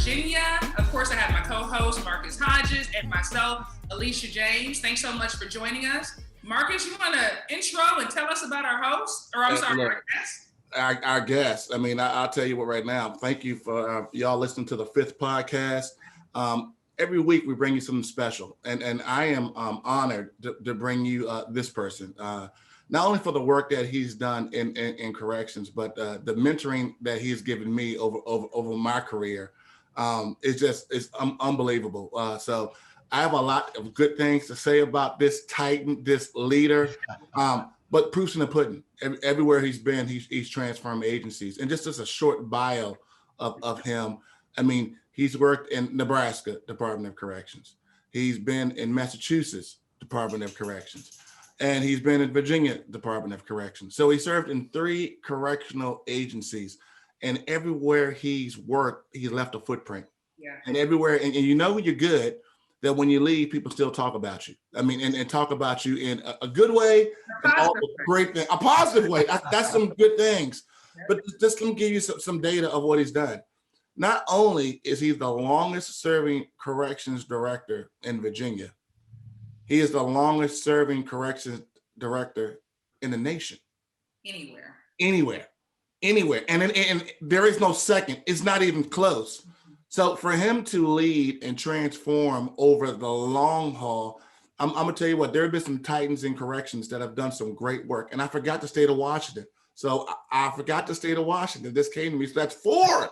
Virginia. Of course, I have my co-host, Marcus Hodges, and myself, Alisha James. Thanks so much for joining us. Marcus, you want to intro and tell us about our host? Or I'm sorry, our guest? Our guest. I mean, I'll tell you what right now. Thank you for y'all listening to the 5th podcast. Every week we bring you something special. And I am honored to bring you this person. Not only for the work that he's done in corrections, but the mentoring that he's given me over my career is unbelievable. So I have a lot of good things to say about this titan, this leader, but proof's in the pudding. Everywhere he's been, he's transformed agencies. And just as a short bio of him, I mean, he's worked in Nebraska Department of Corrections. He's been in Massachusetts Department of Corrections. And he's been in Virginia Department of Corrections. So he served in 3 correctional agencies. And everywhere he's worked, he left a footprint. Yeah. And everywhere, and you know when you're good, that when you leave, people still talk about you. I mean, and talk about you in a good way, and all the great thing, a positive way. That's some good things. But just let me give you some data of what he's done. Not only is he the longest serving corrections director in Virginia, he is the longest serving corrections director in the nation. Anywhere. And there is no second. It's not even close. So for him to lead and transform over the long haul, I'm going to tell you what, there have been some titans in corrections that have done some great work. And I forgot the state of Washington. So I forgot the state of Washington. This came to me. So that's 4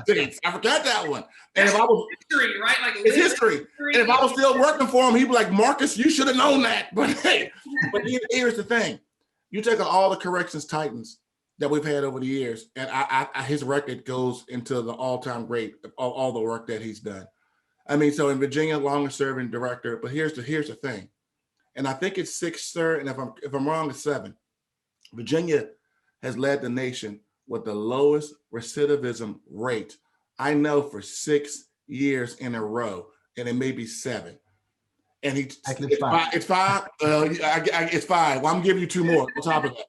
states. I forgot that one. And if I was history, right? Like it's history. And if I was still working for him, he'd be like, Marcus, you should have known that. But hey, but here's the thing. You take all the corrections titans that we've had over the years, and his record goes into the all-time great of all the work that he's done. I mean, so in Virginia, longest serving director, but here's the thing. And I think it's 6th, sir, and if I'm wrong, it's 7. Virginia has led the nation with the lowest recidivism rate, I know, for 6 years in a row, and it may be 7. And it's 5. It's 5. It's 5. Well, I'm giving you 2 more on top of that.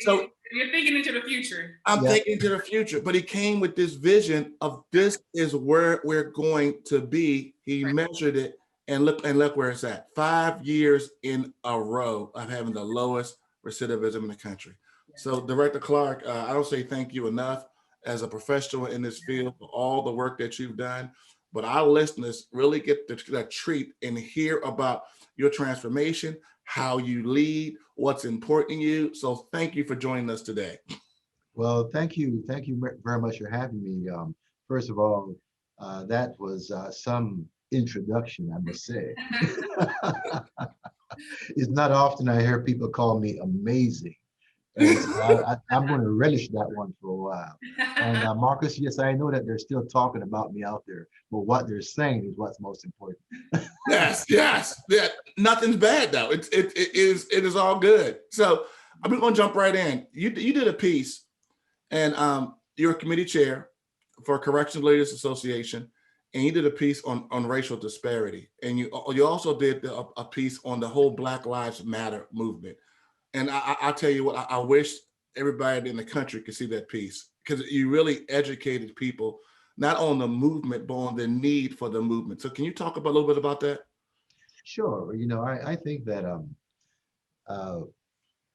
So you're thinking into the future. I'm thinking into the future, but he came with this vision of this is where we're going to be. He measured it, and look where it's at. 5 years in a row of having the lowest recidivism in the country. So Director Clarke, I don't say thank you enough as a professional in this field for all the work that you've done, but our listeners really get the treat and hear about your transformation, how you lead, what's important to you. So thank you for joining us today. Well, thank you very much for having me. First of all, that was some introduction, I must say. It's not often I hear people call me amazing. And so I'm going to relish that one for a while. And Marcus, yes, I know that they're still talking about me out there, but what they're saying is what's most important. Yes. Yeah, nothing's bad though. It is all good. So I'm going to jump right in. You did a piece, and you're a committee chair for Corrections Leaders Association, and you did a piece on racial disparity, and you also did a piece on the whole Black Lives Matter movement. And I'll tell you what, I wish everybody in the country could see that piece, because you really educated people, not on the movement, but on the need for the movement. So can you talk a little bit about that? Sure. I think that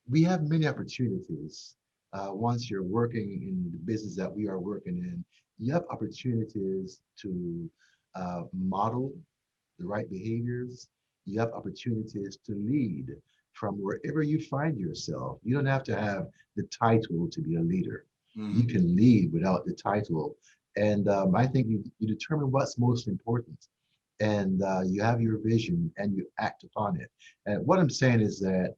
we have many opportunities. Once you're working in the business that we are working in, you have opportunities to model the right behaviors. You have opportunities to lead from wherever you find yourself. You don't have to have the title to be a leader. You can lead without the title. And I think you determine what's most important, and you have your vision and you act upon it. And what I'm saying is that,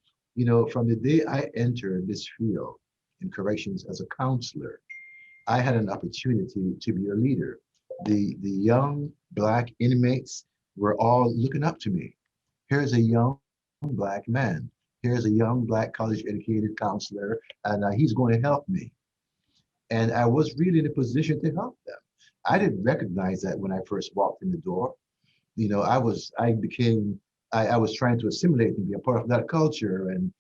from the day I entered this field in corrections as a counselor, I had an opportunity to be a leader. The young Black inmates were all looking up to me. Here's a young Black man. Here's a young Black college-educated counselor, and he's going to help me. And I was really in a position to help them. I didn't recognize that when I first walked in the door. I was trying to assimilate and be a part of that culture and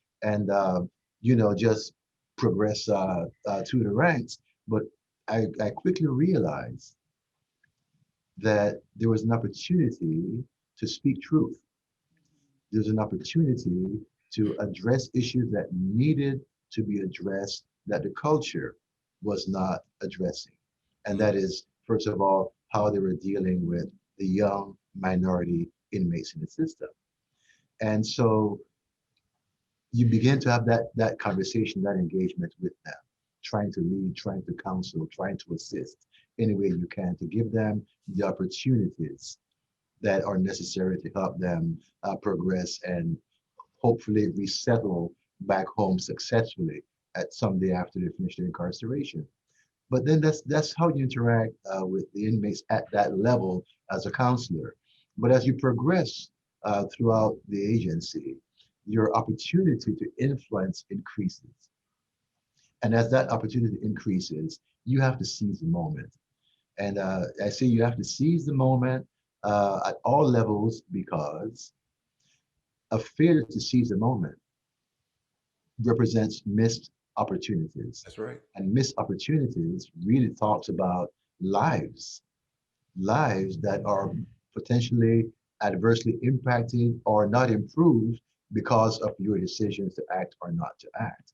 just progress through the ranks. But I quickly realized that there was an opportunity to speak truth. There's an opportunity to address issues that needed to be addressed that the culture was not addressing. And that is, first of all, how they were dealing with the young minority inmates in the system. And so you begin to have that conversation, that engagement with them, trying to lead, trying to counsel, trying to assist any way you can to give them the opportunities that are necessary to help them progress and hopefully resettle back home successfully at someday after they finish their incarceration. But then that's how you interact with the inmates at that level as a counselor. But as you progress throughout the agency, your opportunity to influence increases. And as that opportunity increases, you have to seize the moment. And I say you have to seize the moment at all levels because a failure to seize the moment represents missed opportunities. That's right. And missed opportunities really talks about lives, lives that are potentially adversely impacted or not improved because of your decisions to act or not to act.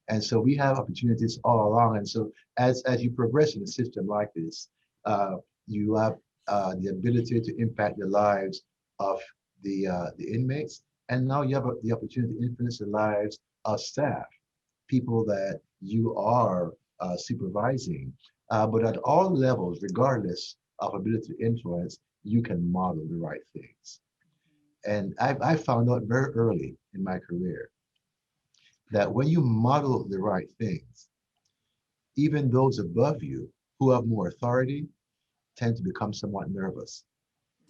And so we have opportunities all along. And so as you progress in a system like this, you have the ability to impact the lives of the inmates. And now you have the opportunity to influence the lives of staff, people that you are supervising. But at all levels, regardless of ability to influence, you can model the right things. And I found out very early in my career that when you model the right things, even those above you who have more authority tend to become somewhat nervous.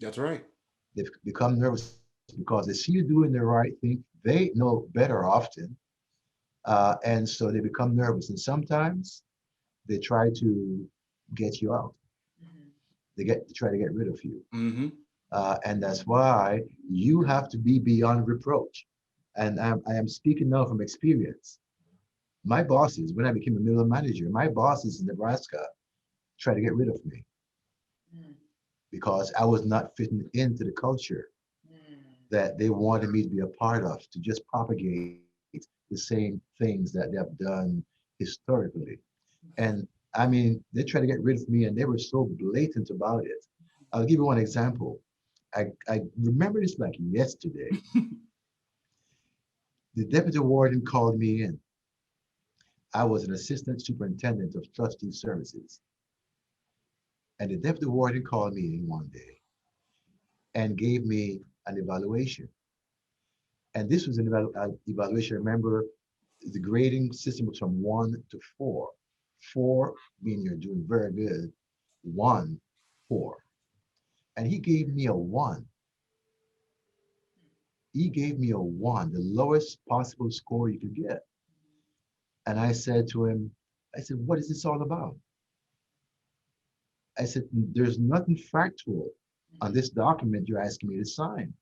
That's right. They become nervous because they see you doing the right thing. They know better often. And so they become nervous. And sometimes they try to get you out. Mhm. They try to get rid of you. Mm-hmm. And that's why you have to be beyond reproach. And I am speaking now from experience. My bosses, when I became a middle manager, my bosses in Nebraska tried to get rid of me Mm. because I was not fitting into the culture Mm. that they wanted me to be a part of, to just propagate the same things that they have done historically. And I mean, they tried to get rid of me and they were so blatant about it. I'll give you one example. I remember this like yesterday. The deputy warden called me in. I was an assistant superintendent of trustee services. And the deputy warden called me in one day and gave me an evaluation. And this was an evaluation. Remember, the grading system was from 1 to 4. 4 meaning you're doing very good. 1, poor. And he gave me a 1. He gave me a 1, the lowest possible score you could get. And I said to him, I said, what is this all about? I said, there's nothing factual on this document you're asking me to sign.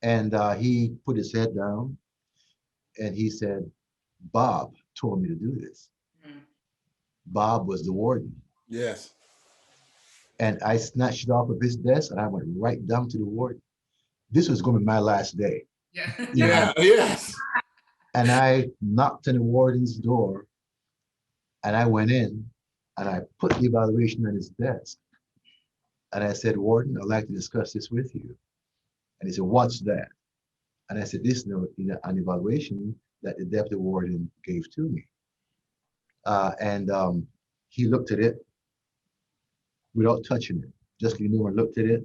And he put his head down and he said, Bob told me to do this. Mm. Bob was the warden. Yes. And I snatched it off of his desk and I went right down to the warden. This was going to be my last day. Yeah. You know, Yeah. Yes. and I knocked on the warden's door and I went in and I put the evaluation on his desk. And I said, Warden, I'd like to discuss this with you. And he said, what's that? And I said, this is an evaluation that the deputy warden gave to me. And he looked at it without touching it. Just knew and looked at it.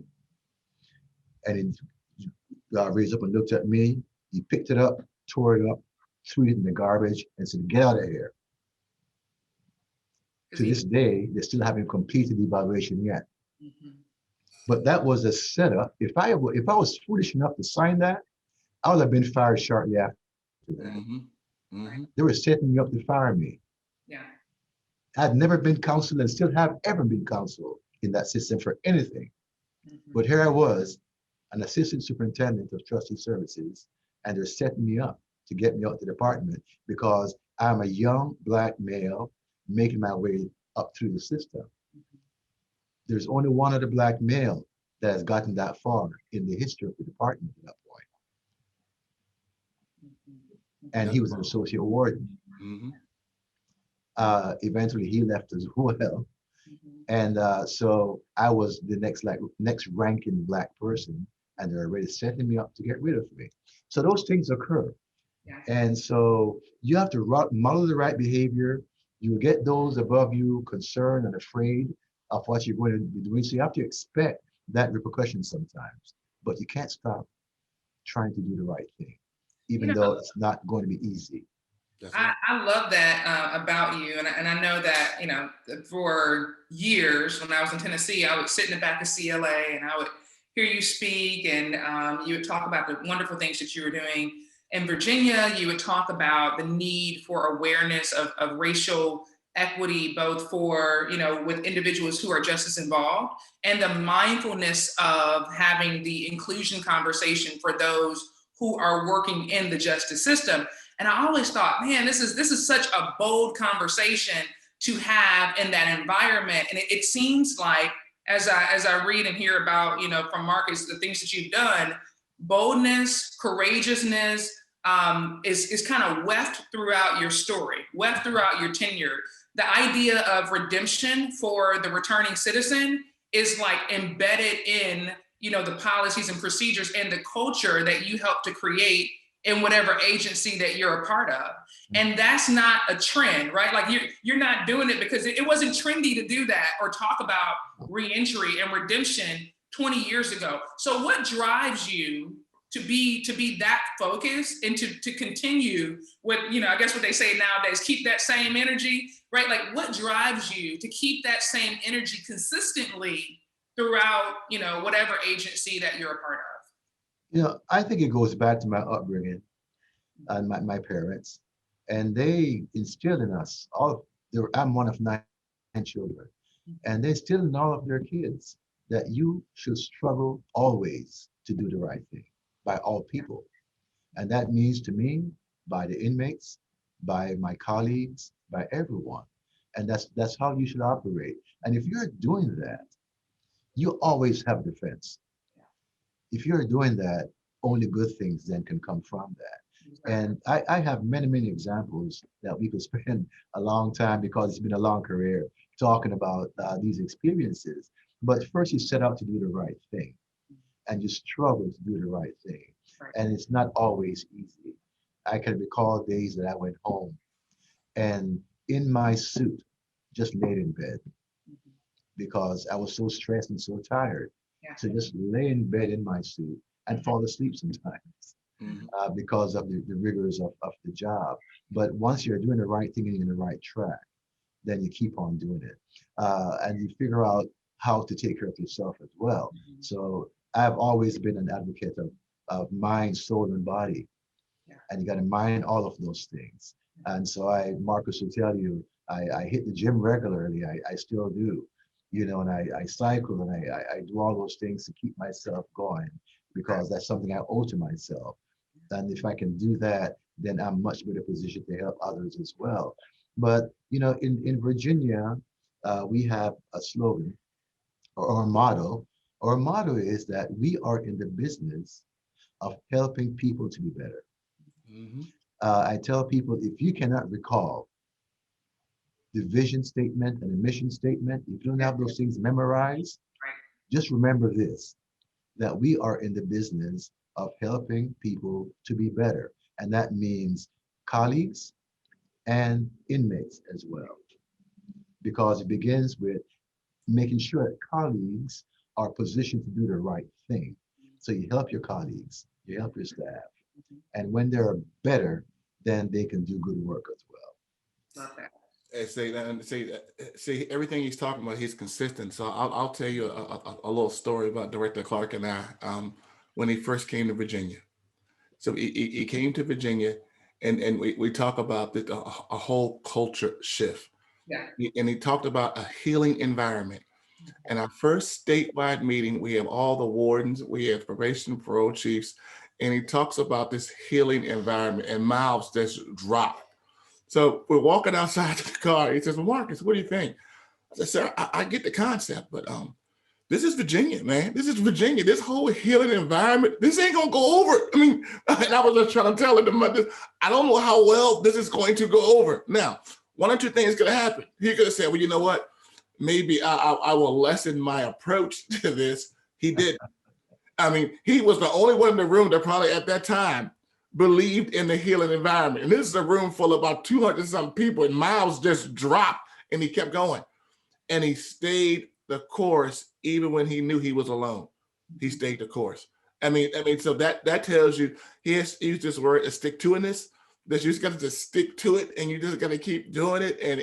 And he raised up and looked at me. He picked it up, tore it up, threw it in the garbage, and said, get out of here. To this day, they still haven't completed the evaluation yet. Mhm. But that was a setup. If I was foolish enough to sign that, I would have been fired shortly after that. Mm-hmm. Mm-hmm. They were setting me up to fire me. Yeah. I'd never been counseled and still have ever been counseled in that system for anything. Mhm. But here I was, an assistant superintendent of trustee services, and they're setting me up to get me out the department because I'm a young black male making my way up through the system. There's only one other black male that has gotten that far in the history of the department at that point. And he was an associate warden. Mm-hmm. Eventually he left as well. And so I was the next ranking black person, and they're already setting me up to get rid of me. So those things occur. Yeah. And so you have to model the right behavior. You will get those above you concerned and afraid of what you're going to be doing. So you have to expect that repercussion sometimes, but you can't stop trying to do the right thing, even though it's not going to be easy. I love that about you. And I know that, you know, for years when I was in Tennessee, I would sit in the back of CLA and I would hear you speak, and you would talk about the wonderful things that you were doing. In Virginia, you would talk about the need for awareness of racial equity, both for, you know, with individuals who are justice involved, and the mindfulness of having the inclusion conversation for those who are working in the justice system. And I always thought, man, this is such a bold conversation to have in that environment. And it seems like, as I read and hear about, you know, from Marcus, the things that you've done, boldness, courageousness is kind of weft throughout your story, weft throughout your tenure. The idea of redemption for the returning citizen is like embedded in, you know, the policies and procedures and the culture that you help to create in whatever agency that you're a part of. And that's not a trend, right? Like you're not doing it because it wasn't trendy to do that or talk about reentry and redemption 20 years ago. So what drives you to be that focused and to continue with, you know, I guess what they say nowadays, keep that same energy, right? Like what drives you to keep that same energy consistently throughout, you know, whatever agency that you're a part of? You know, I think it goes back to my upbringing and my parents, and they instilled in us I'm one of 9 children, and they instilled in all of their kids that you should struggle always to do the right thing by all people. And that means to me, by the inmates, by my colleagues, by everyone. And that's how you should operate. And if you're doing that, you always have defense. If you're doing that, only good things then can come from that. And I have many, many examples that we could spend a long time, because it's been a long career, talking about these experiences. But first you set out to do the right thing, and you struggle to do the right thing. And it's not always easy. I can recall days that I went home and in my suit, just laid in bed because I was so stressed and so tired. To just lay in bed in my suit and fall asleep sometimes because of the rigors of the job. But once you're doing the right thing and you're in the right track, then you keep on doing it. And you figure out how to take care of yourself as well. So I've always been an advocate of mind, soul, and body. And you got to mind all of those things. And so Marcus will tell you, I hit the gym regularly. I still do. You know, and I cycle and I do all those things to keep myself going, because that's something I owe to myself. And if I can do that, then I'm much better positioned to help others as well. But, you know, in Virginia, we have a slogan or a motto. Our motto is that we are in the business of helping people to be better. I tell people, if you cannot recall the vision statement and the mission statement, if you don't have those things memorized, just remember this, that we are in the business of helping people to be better. And that means colleagues and inmates as well, because it begins with making sure that colleagues are positioned to do the right thing. So you help your colleagues, you help your staff. And when they're better, then they can do good work as well. Love that. See, everything he's talking about, he's consistent. So I'll tell you a little story about Director Clarke and I when he first came to Virginia. So he came to Virginia, and we talk about a whole culture shift. And he talked about a healing environment. And our first statewide meeting, we have all the wardens, we have probation and parole chiefs, and he talks about this healing environment, and mouths just drop. So we're walking outside the car. He says, well, Marcus, what do you think? I said, sir, I get the concept, but this is Virginia, man. This is Virginia. This whole healing environment, this ain't gonna go over. I mean, and I was just trying to tell her, I don't know how well this is going to go over. Now, one or two things could have happened. He could have said, well, you know what? Maybe I will lessen my approach to this. He did. I mean, he was the only one in the room that probably at that time believed in the healing environment. And this is a room full of about 200 something people, and Miles just dropped and he kept going. And he stayed the course even when he knew he was alone. He stayed the course. I mean, so that tells you, he has used this word, a stick-to-itness, that you just got to just stick to it and you just got to keep doing it. And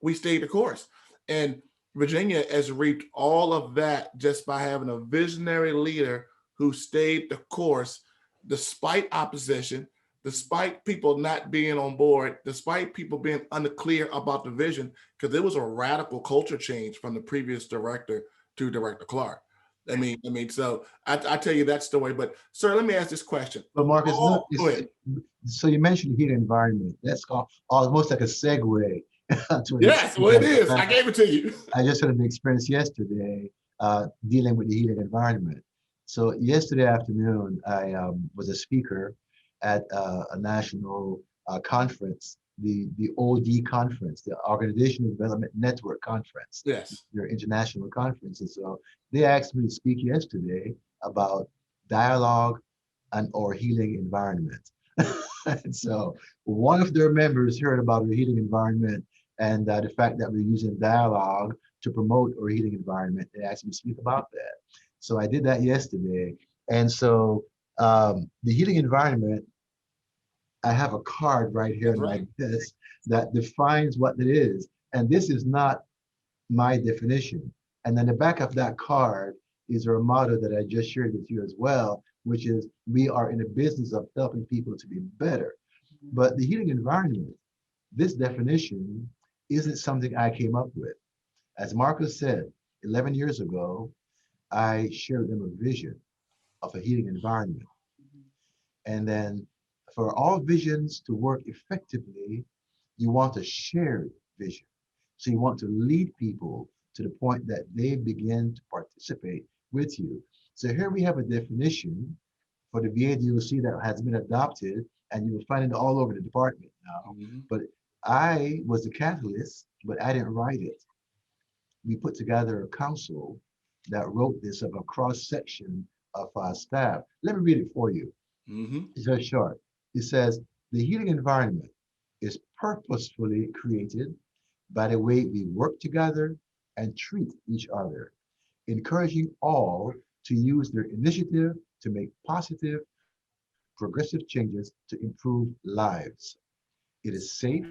we stayed the course. And Virginia has reaped all of that just by having a visionary leader who stayed the course despite opposition, despite people not being on board, despite people being unclear about the vision, because it was a radical culture change from the previous director to Director Clarke. I mean, so I tell you that story. But sir, let me ask this question. But Marcus, so you mentioned heat environment. That's almost like a segue. Yes, well, it is. I gave it to you. I just had an experience yesterday dealing with the heated environment. So yesterday afternoon, I was a speaker at a national conference, the OD conference, the Organizational Development Network Conference. Yes. Their international conference. And so they asked me to speak yesterday about dialogue or healing environment. And so one of their members heard about the healing environment and the fact that we're using dialogue to promote our healing environment. They asked me to speak about that. So I did that yesterday. And so the healing environment, I have a card right here like this that defines what it is. And this is not my definition. And then the back of that card is our motto that I just shared with you as well, which is we are in the business of helping people to be better. But the healing environment, this definition isn't something I came up with. As Marcus said, 11 years ago, I shared them a vision of a healing environment. And then for all visions to work effectively, you want a shared vision. So you want to lead people to the point that they begin to participate with you. So here we have a definition for the VADOC that has been adopted, and you will find it all over the department now. But I was the catalyst, but I didn't write it. We put together a council that wrote this of a cross section of our staff. Let me read it for you. It's very short. It says, the healing environment is purposefully created by the way we work together and treat each other, encouraging all to use their initiative to make positive, progressive changes to improve lives. It is safe,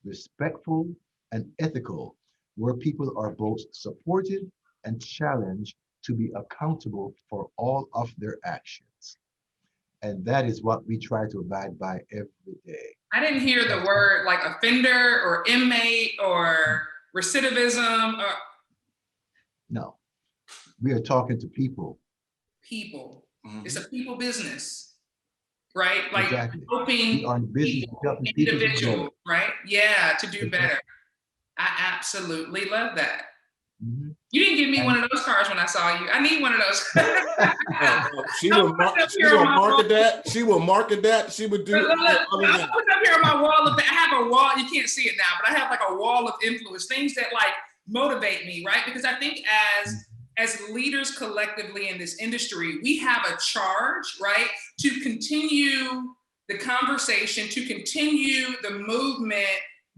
respectful, and ethical, where people are both supported and challenged to be accountable for all of their actions. And that is what we try to abide by every day. I didn't hear the word like offender or inmate or recidivism. No, we are talking to people. People. It's a people business, right? Like Exactly. helping We are in business people, helping people individuals, right? Yeah, to do Exactly. better. I absolutely love that. Mm-hmm. You didn't give me one of those cards when I saw you. I need one of those. She will market that. She will market that. She would do. Look, I'm putting up here on my wall I have a wall. You can't see it now, but I have like a wall of influence, things that like motivate me, right? Because I think as leaders collectively in this industry, we have a charge, right, to continue the conversation, to continue the movement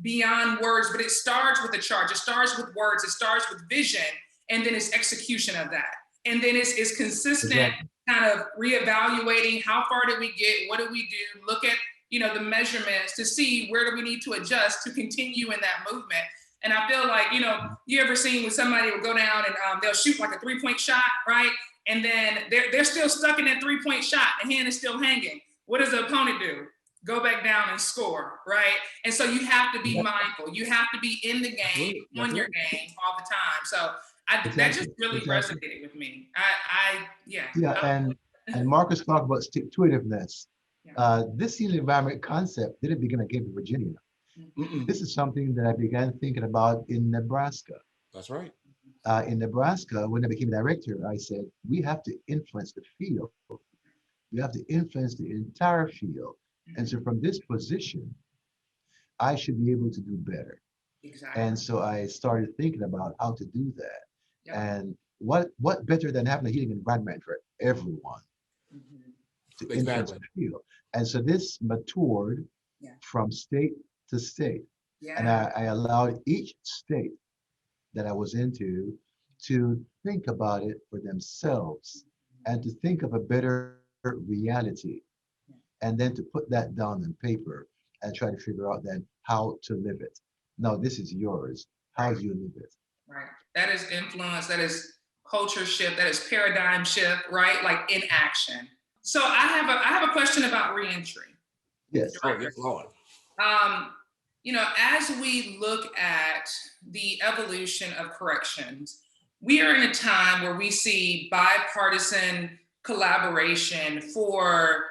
beyond words, but it starts with a charge. It starts with words. It starts with vision, and then it's execution of that. And then it's consistent kind of reevaluating how far did we get, what did we do, look at, the measurements to see where do we need to adjust to continue in that movement. And I feel like, you ever seen when somebody will go down and they'll shoot like a 3-point shot, right? And then they're still stuck in that 3-point shot, the hand is still hanging. What does the opponent do? Go back down and score, right? And so you have to be mindful. You have to be in the game, on your game all the time. So that just really resonated with me. And Marcus talked about stick-to-itiveness. This healing environment concept didn't begin again in Virginia. Mm-mm. This is something that I began thinking about in Nebraska. That's right. In Nebraska, when I became director, I said, we have to influence the field. We have to influence the entire field. And so Mhm. from this position, I should be able to do better. Exactly. And so I started thinking about how to do that. Yep. And what better than having a healing environment for everyone Mhm. to influence Exactly. the field? And so this matured Yeah. from state to state. And Yeah. I allowed each state that I was into to think about it for themselves and to think of a better reality Yeah. and then to put that down on paper and try to figure out then how to live it. Now, this is yours. How Right. do you live it? Right. That is influence. That is culture shift. That is paradigm shift. Right. Like in action. So I have a question about reentry, Yes. Oh, Director. yes, Lord. Um, as we look at the evolution of corrections, we are in a time where we see bipartisan collaboration for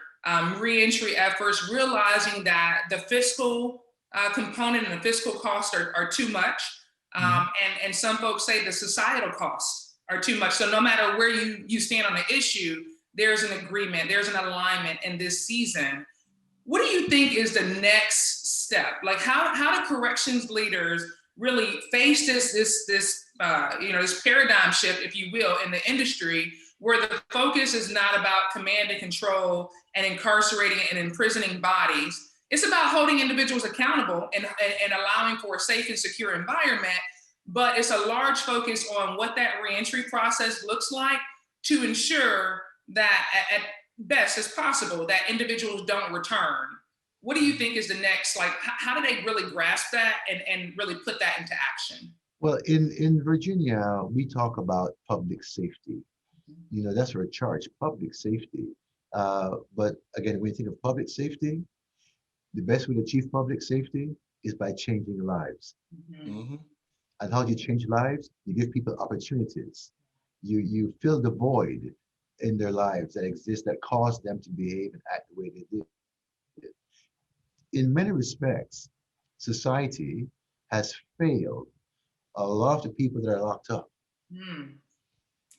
reentry efforts, realizing that the fiscal component and the fiscal costs are too much. Mhm. And some folks say the societal costs are too much. So no matter where you stand on the issue, there's an agreement, there's an alignment in this season. What do you think is the next step? Like how do corrections leaders really face this paradigm shift, if you will, in the industry where the focus is not about command and control and incarcerating and imprisoning bodies. It's about holding individuals accountable and allowing for a safe and secure environment. But it's a large focus on what that reentry process looks like to ensure that at best as possible that individuals don't return. What do you think is the next, like, how do they really grasp that and really put that into action? Well, in Virginia, we talk about public safety. You know, that's our charge, public safety. But again, when you think of public safety, the best way to achieve public safety is by changing lives. Mm-hmm. Mm-hmm. And how do you change lives? You give people opportunities. You fill the void in their lives that exist that cause them to behave and act the way they did. In many respects, society has failed a lot of the people that are locked up, Mm.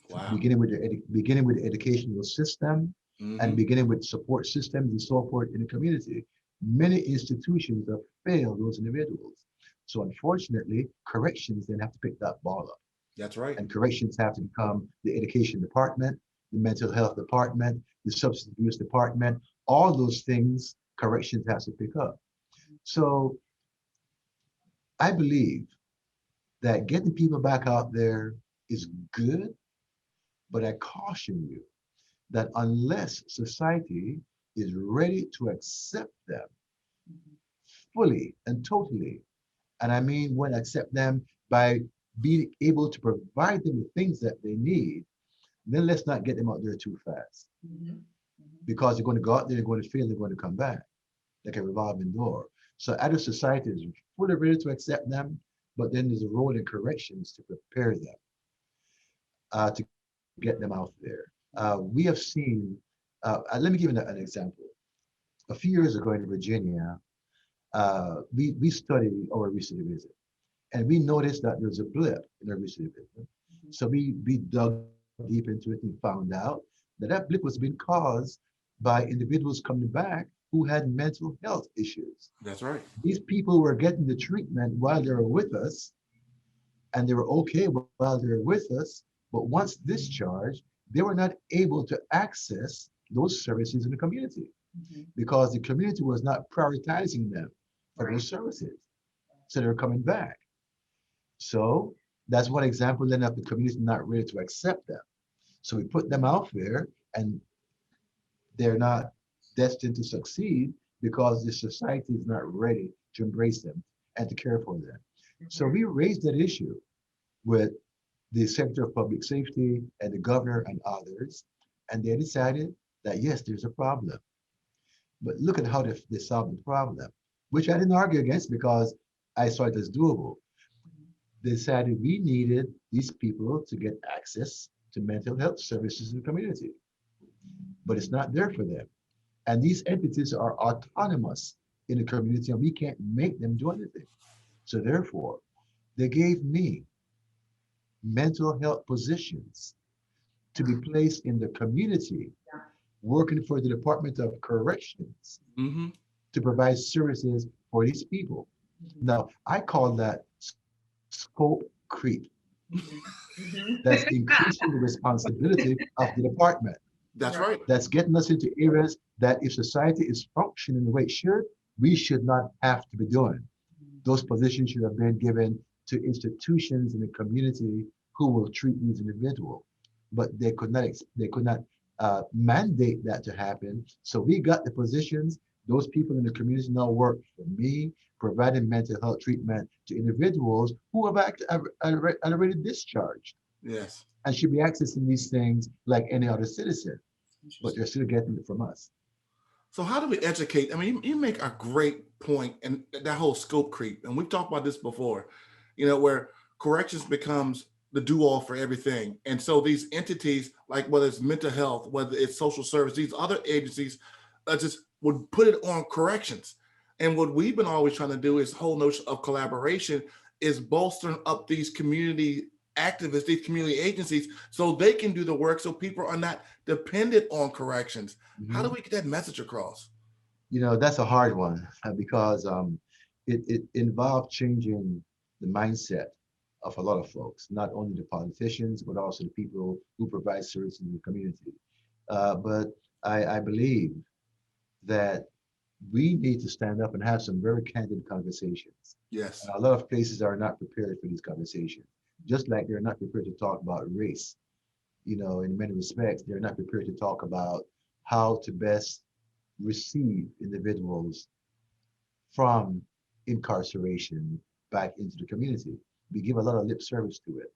Wow. beginning with the educational system and Mm-hmm. beginning with support systems and so forth in the community. Many institutions have failed those individuals. So unfortunately, corrections then have to pick that ball up. That's right. And corrections have to become the education department, the mental health department, the substance abuse department, all those things corrections has to pick up. So I believe that getting people back out there is good, but I caution you that unless society is ready to accept them fully and totally, and I mean when accept them by being able to provide them with things that they need, then let's not get them out there too fast Mm-hmm. because they're going to go out there, they're going to fail, they're going to come back like a revolving door. So adult society is fully ready to accept them, but then there's a role in corrections to prepare them to get them out there. We have seen, let me give you an example. A few years ago in Virginia, we studied our recent visit, and we noticed that there's a blip in our recent visit. So we dug deep into it and found out that that blip was being caused by individuals coming back who had mental health issues. That's right. These people were getting the treatment while they were with us, and they were okay while they were with us. But once discharged, they were not able to access those services in the community Mm-hmm. because the community was not prioritizing them for Right. those services. So they were coming back. So that's one example then of the community not ready to accept them. So we put them out there and they're not destined to succeed because the society is not ready to embrace them and to care for them. So Mm-hmm. we raised that issue with the Secretary of Public Safety and the governor and others, and they decided that yes, there's a problem. But look at how they solved the problem, which I didn't argue against because I saw it as doable. They decided we needed these people to get access to mental health services in the community, but it's not there for them. And these entities are autonomous in the community and we can't make them do anything. So therefore, they gave me mental health positions to be placed in the community, working for the Department of Corrections Mm-hmm. to provide services for these people. Now, I call that scope creep. That's increasing the responsibility of the department. That's right. That's getting us into areas that if society is functioning the way it should, we should not have to be doing. Those positions should have been given to institutions in the community who will treat these individuals. But they could not mandate that to happen. So we got the positions. Those people in the community now work for me, providing mental health treatment to individuals who have already discharged Yes. and should be accessing these things like any other citizen, but they're still getting it from us. So how do we educate? I mean, you make a great point, and that whole scope creep, and we've talked about this before, where corrections becomes the do-all for everything. And so these entities, like whether it's mental health, whether it's social service, these other agencies just would put it on corrections. And what we've been always trying to do is whole notion of collaboration is bolstering up these community activists, these community agencies, so they can do the work so people are not dependent on corrections. How do we get that message across? That's a hard one because it involved changing the mindset of a lot of folks, not only the politicians, but also the people who provide services in the community. But I believe that we need to stand up and have some very candid conversations. Yes. A lot of places are not prepared for these conversations, just like they're not prepared to talk about race. In many respects, they're not prepared to talk about how to best receive individuals from incarceration back into the community. We give a lot of lip service to it,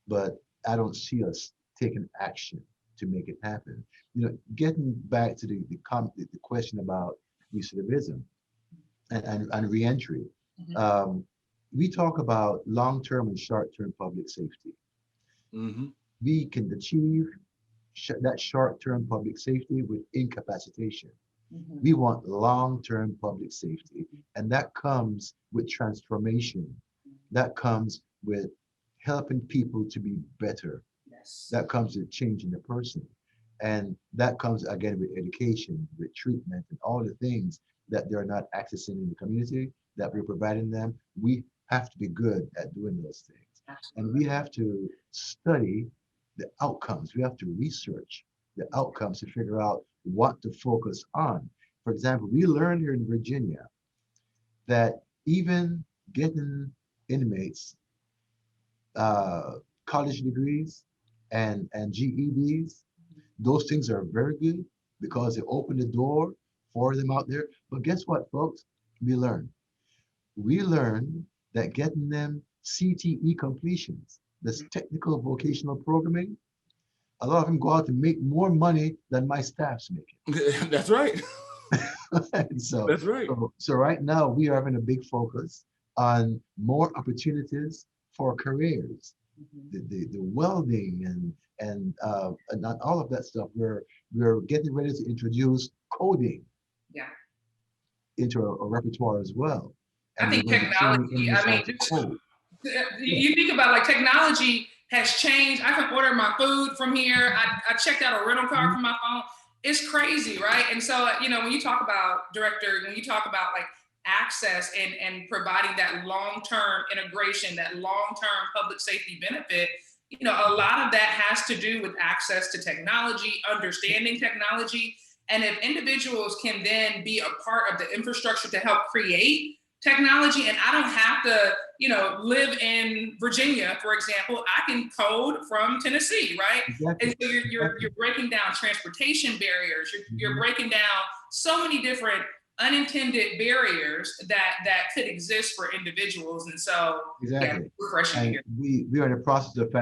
but I don't see us taking action to make it happen. Getting back to the question about recidivism and reentry, we talk about long-term and short-term public safety. Mm-hmm. We can achieve that short-term public safety with incapacitation. We want long-term public safety, and that comes with transformation. That comes with helping people to be better. That comes with changing the person. And that comes again with education, with treatment, and all the things that they're not accessing in the community that we're providing them. We have to be good at doing those things. And we have to study the outcomes. We have to research the outcomes to figure out what to focus on. For example, we learned here in Virginia that even getting inmates college degrees and GEDs, those things are very good because they open the door for them out there. But guess what, folks? We learned. We learned that getting them CTE completions, this technical vocational programming, a lot of them go out to make more money than my staff's making. That's right. so, That's right. So right now we are having a big focus on more opportunities for careers, the welding and all of that stuff. We're getting ready to introduce coding into a repertoire as well. And I think technology, you think about like technology has changed. I can order my food from here. I checked out a rental car from my phone. It's crazy, right? And so, when you talk about when you talk about like access and providing that long-term integration, that long-term public safety benefit, a lot of that has to do with access to technology, understanding technology. And if individuals can then be a part of the infrastructure to help create technology, and I don't have to, live in Virginia, for example, I can code from Tennessee, right? Exactly. And so you're breaking down transportation barriers. You're breaking down so many different unintended barriers that could exist for individuals. And so, refreshing here. We are in the process of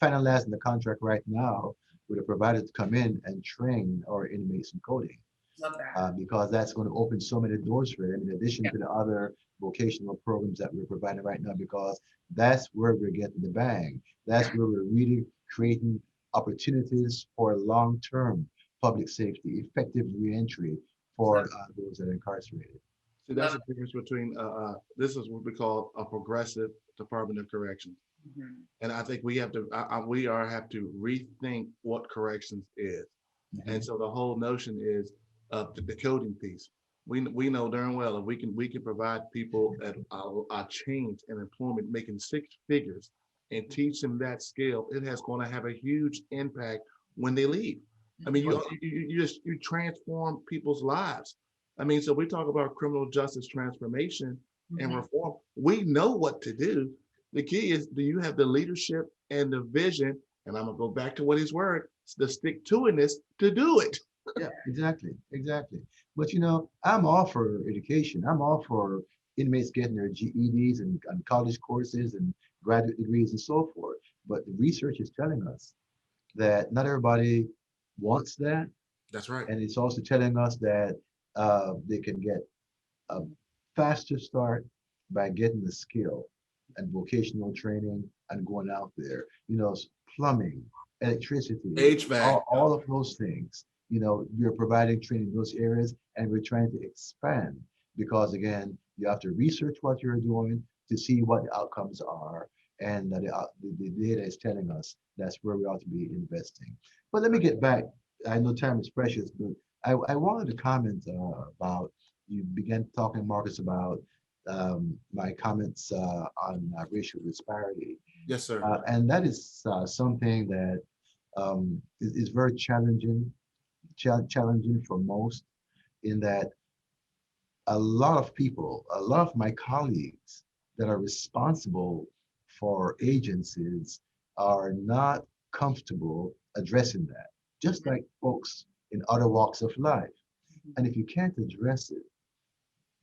finalizing the contract right now with a provider to come in and train our inmates in coding. Love that. Because that's going to open so many doors for them in addition to the other vocational programs that we're providing right now, because that's where we're getting the bang. That's where we're really creating opportunities for long-term public safety, effective reentry for those that are incarcerated. See, that's the difference between this is what we call a progressive Department of Corrections. Mhm. And I think we have to we are have to rethink what corrections is. And Mhm. so the whole notion is the coding piece. We know darn well if we can provide people at a change in employment making six figures and teach them that skill, it has going to have a huge impact when they leave. I mean, But you just you transform people's lives. I mean, so we talk about criminal justice transformation and Mhm. reform. We know what to do. The key is, do you have the leadership and the vision? And I'm gonna go back to what his word, the stick to itness to do it. yeah, exactly, exactly. But I'm all for education. I'm all for inmates getting their GEDs and college courses and graduate degrees and so forth. But the research is telling us that not everybody wants that, That's right. and it's also telling us that they can get a faster start by getting the skill and vocational training and going out there. Plumbing, electricity, HVAC. all of those things. We're providing training in those areas and we're trying to expand because, again, you have to research what you're doing to see what the outcomes are. And the data is telling us that's where we ought to be investing. But let me get back. I know time is precious, but I wanted to comment about you began talking, Marcus, about my comments on racial disparity. Yes, sir. And that is something that is very challenging for most, in that a lot of people, a lot of my colleagues that are responsible for agencies are not comfortable addressing that, just like folks in other walks of life. And if you can't address it,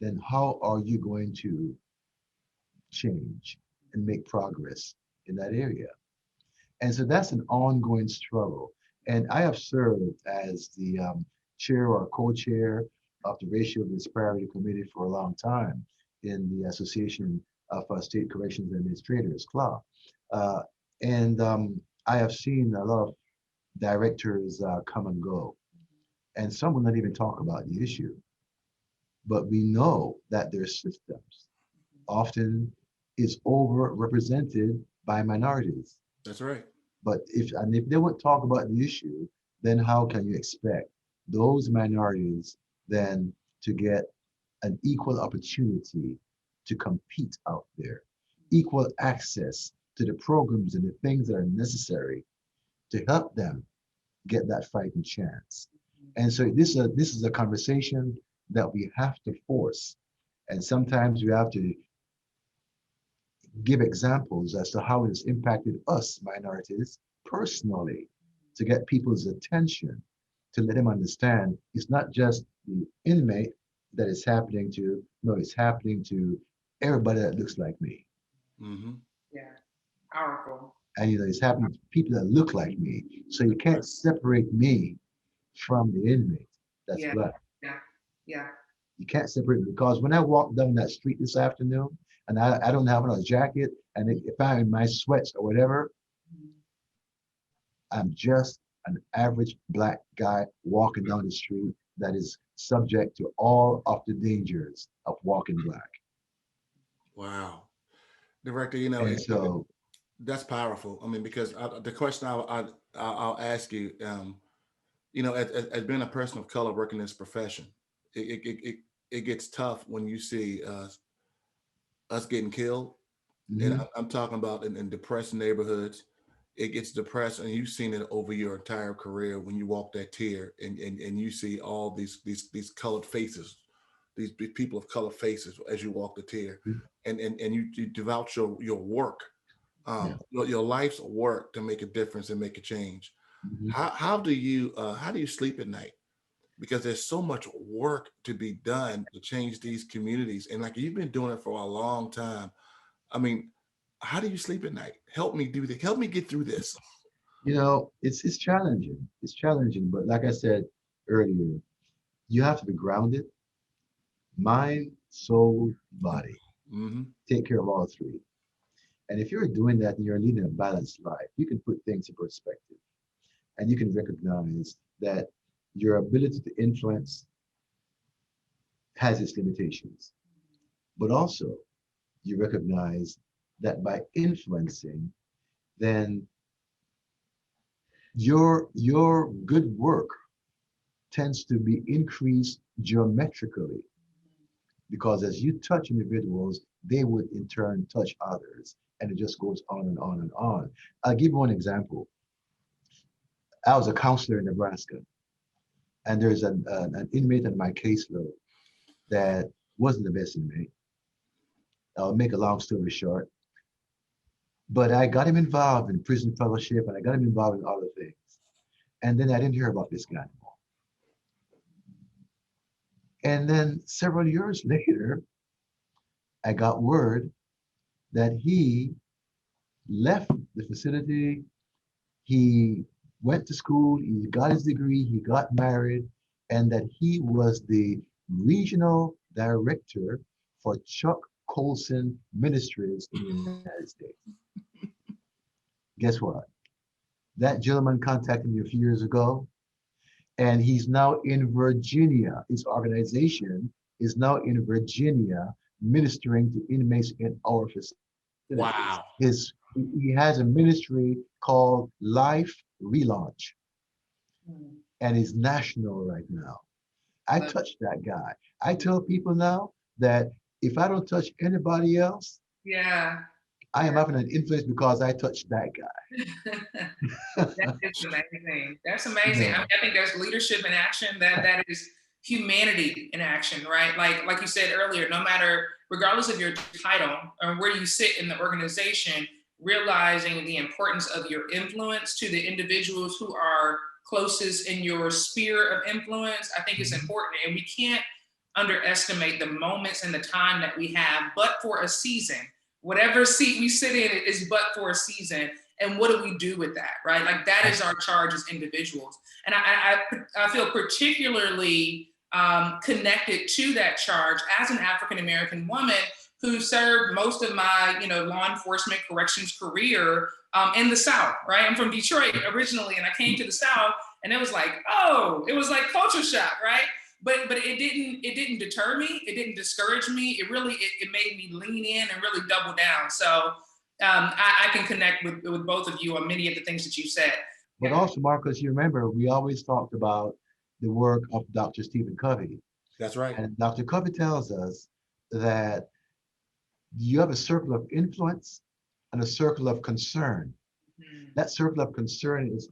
then how are you going to change and make progress in that area? And so that's an ongoing struggle. And I have served as the chair or co-chair of the Racial Disparity Committee for a long time in the Association of State Corrections Administrators, CLA. Uh, and I have seen a lot of directors come and go, and some will not even talk about the issue. But we know that their systems often is overrepresented by minorities. That's right. But if they won't talk about the issue, then how can you expect those minorities then to get an equal opportunity to compete out there, equal access to the programs and the things that are necessary to help them get that fighting chance? And so this is a conversation that we have to force. And sometimes we have to give examples as to how it's impacted us minorities personally, to get people's attention, to let them understand it's not just the inmate that it's happening to. No, it's happening to everybody that looks like me. Mm-hmm. Yeah. Powerful. And it's happening to people that look like me. So you can't separate me from the inmate that's Yeah. black. Yeah. Yeah. You can't separate, because when I walk down that street this afternoon and I don't have on a jacket, and if I'm in my sweats or whatever, I'm just an average black guy walking down the street that is subject to all of the dangers of walking black. Wow. Director, And so, that's powerful. I mean, because the question I'll ask you, as being a person of color working in this profession, it gets tough when you see us getting killed. And mhm, I'm talking about in depressed neighborhoods. It gets depressed, and you've seen it over your entire career when you walk that tier and you see all these colored faces, these people of color faces as you walk the tier, mhm, and you devote your work, yeah, your life's work to make a difference and make a change. mhm. How do you sleep at night? Because there's so much work to be done to change these communities, and like you've been doing it for a long time. I mean, how do you sleep at night? Help me do this. Help me get through this. It's challenging. It's challenging, but like I said earlier, you have to be grounded, mind, soul, body. Mm-hmm. Take care of all three. And if you're doing that and you're leading a balanced life, you can put things in perspective, and you can recognize that your ability to influence has its limitations. But also, you recognize that by influencing, then your good work tends to be increased geometrically because as you touch individuals, they would in turn touch others, and it just goes on and on and on. I'll give you one example. I was a counselor in Nebraska, and there's an inmate on my caseload that wasn't the best inmate. I'll make a long story short, but I got him involved in prison fellowship, and I got him involved in other things. And then I didn't hear about this guy anymore. And then several years later, I got word that he left the facility. He went to school, he got his degree, he got married, and that he was the regional director for Chuck Colson Ministries in the United States. Guess what? That gentleman contacted me a few years ago, and he's now in Virginia. His organization is now in Virginia ministering to inmates in our facilities. Wow. He has a ministry called Life Relaunch, and he's national right now. I touched that guy. I tell people now that if I don't touch anybody else, Yeah. I am having an influence because I touched that guy. That is amazing. That's amazing. Yeah. I mean, I think there's leadership in action. That is humanity in action, right? Like you said earlier, no matter, regardless of your title or where you sit in the organization, realizing the importance of your influence to the individuals who are closest in your sphere of influence, I think is important. And we can't underestimate the moments and the time that we have, but for a season. Whatever seat we sit in is but for a season. And what do we do with that, right? Like that is our charge as individuals. And I feel particularly connected to that charge as an African-American woman who served most of my, law enforcement corrections career in the South, right? I'm from Detroit originally, and I came to the South, and it was like, it was like culture shock, right? But it didn't deter me. It didn't discourage me. It really it made me lean in and really double down. So I can connect with both of you on many of the things that you said. But also, Marcus, you remember we always talked about the work of Dr. Stephen Covey. That's right. And Dr. Covey tells us that you have a circle of influence and a circle of concern. Mm-hmm. That circle of concern is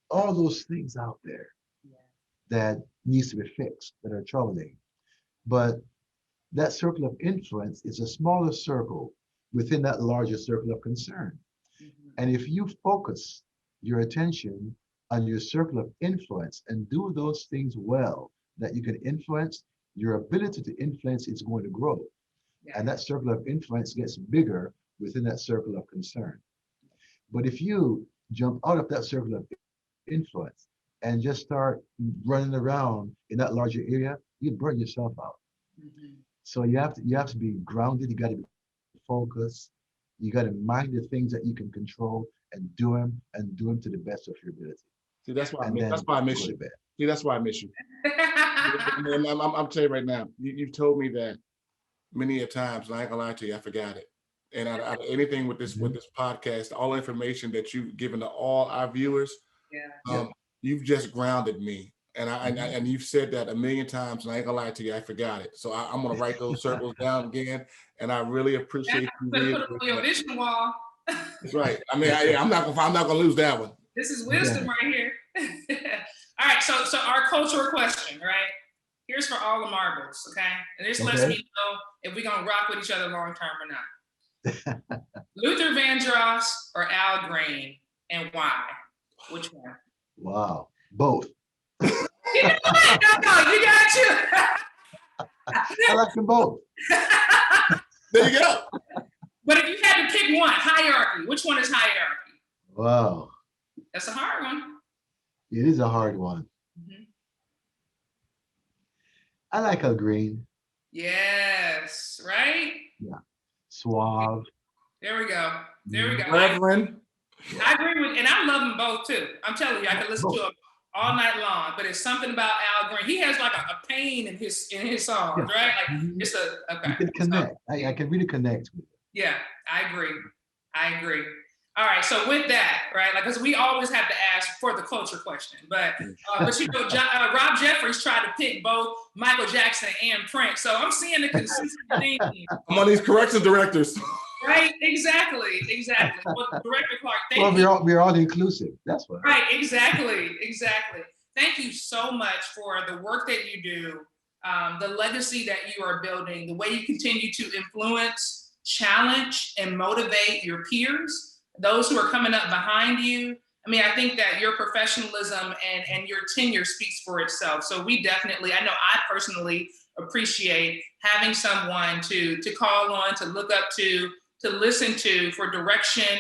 all those things out there that needs to be fixed, that are troubling. But that circle of influence is a smaller circle within that larger circle of concern. Mm-hmm. And if you focus your attention on your circle of influence and do those things well that you can influence, your ability to influence is going to grow. Yeah. And that circle of influence gets bigger within that circle of concern. But if you jump out of that circle of influence and just start running around in that larger area, you burn yourself out. Mm-hmm. So you have to be grounded. You got to be focused. You got to mind the things that you can control and do them to the best of your ability. See, that's why I miss you. See, that's why I miss you. I'm telling you right now, you've told me that many a times, and I ain't gonna lie to you, I forgot it. And out of anything with this podcast, all the information that you've given to all our viewers, you've just grounded me. And and you've said that a million times, and I ain't gonna lie to you, I forgot it. So I'm gonna write those circles down again, and I really appreciate you. Put it on your vision wall. That's right. I mean, I'm not gonna lose that one. This is wisdom right here. All right, so our cultural question, right? Here's for all the marbles, okay? And this lets me know if we're gonna rock with each other long term or not. Luther Vandross or Al Green, and why? Which one? Wow, both. You got you. I like them both. There you go. But if you had to pick one, hierarchy, which one is hierarchy? Wow. That's a hard one. It is a hard one. Mm-hmm. I like Al Green. Yes, right? Yeah. Suave. There we go. There we go. Reverend. I agree with, and I love them both too. I'm telling you, I can listen to them all night long. But it's something about Al Green. He has like a pain in his songs, Yeah. right? Like Mhm. it's okay. You can connect. I can really connect with it. Yeah, I agree. All right, so with that, right, like, because we always have to ask for the culture question, but Rob Jeffries tried to pick both Michael Jackson and Prince, so I'm seeing the consistent theme. I'm on these correction directors. Right, exactly. Well, Director Clarke, Well, thank you. we're all inclusive. That's what. Right, exactly. Thank you so much for the work that you do, the legacy that you are building, the way you continue to influence, challenge, and motivate your peers, those who are coming up behind you. I mean, I think that your professionalism and your tenure speaks for itself. So we definitely, I know I personally appreciate having someone to call on, to look up to listen to for direction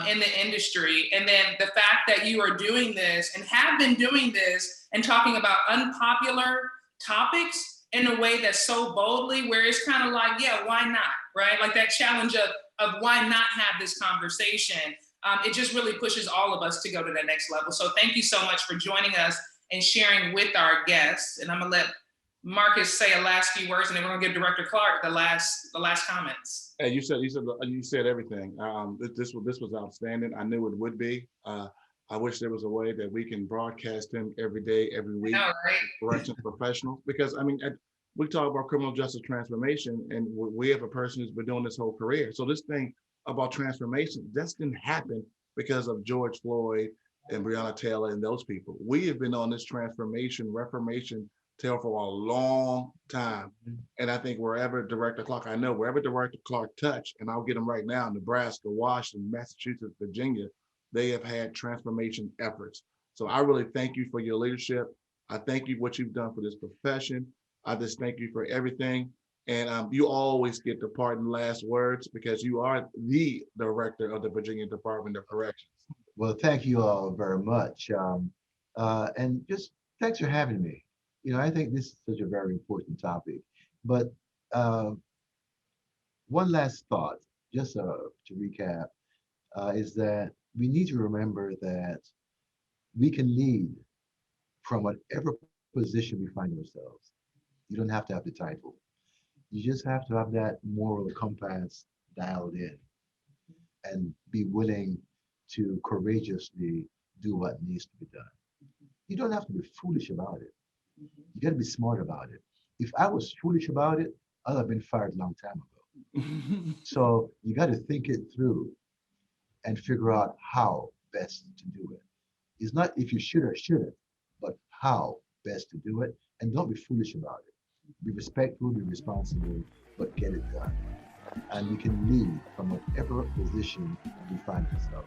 in the industry. And then the fact that you are doing this and have been doing this and talking about unpopular topics in a way that's so boldly, where it's kind of like, yeah, why not, right? Like that challenge of why not have this conversation. It just really pushes all of us to go to the next level. So thank you so much for joining us and sharing with our guests. And I'm gonna let Marcus say a last few words, and then we're gonna give Director Clarke the last comments. Hey, you said everything. This was outstanding. I knew it would be. I wish there was a way that we can broadcast him every day, every week. Right? Corrections professionals, because I mean, we talk about criminal justice transformation, and we have a person who's been doing this whole career. So this thing about transformation, that didn't happen because of George Floyd and Breonna Taylor and those people. We have been on this reformation tale for a long time. And I think wherever Director Clarke touched, and I'll get them right now, Nebraska, Washington, Massachusetts, Virginia, they have had transformation efforts. So I really thank you for your leadership. I thank you for what you've done for this profession. I just thank you for everything. And you always get the pardon last words, because you are the director of the Virginia Department of Corrections. Well, thank you all very much. And just thanks for having me. You know, I think this is such a very important topic. But one last thought, just to recap, is that we need to remember that we can lead from whatever position we find ourselves. You don't have to have the title. You just have to have that moral compass dialed in and be willing to courageously do what needs to be done. You don't have to be foolish about it. You got to be smart about it. If I was foolish about it, I'd have been fired a long time ago. So you got to think it through and figure out how best to do it. It's not if you should or shouldn't, but how best to do it. And don't be foolish about it. Be respectful, be responsible, but get it done. And you can lead from whatever position you find yourself.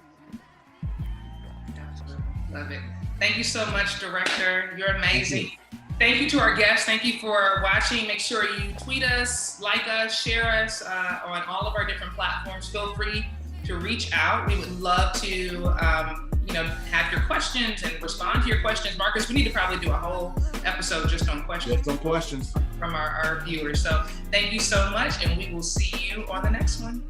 Love it. Thank you so much, Director. You're amazing. Thank you to our guests. Thank you for watching. Make sure you tweet us, like us, share us on all of our different platforms. Feel free to reach out. We would love to have your questions and respond to your questions. Marcus, we need to probably do a whole episode just on questions. Get some questions From our viewers. So thank you so much, and we will see you on the next one.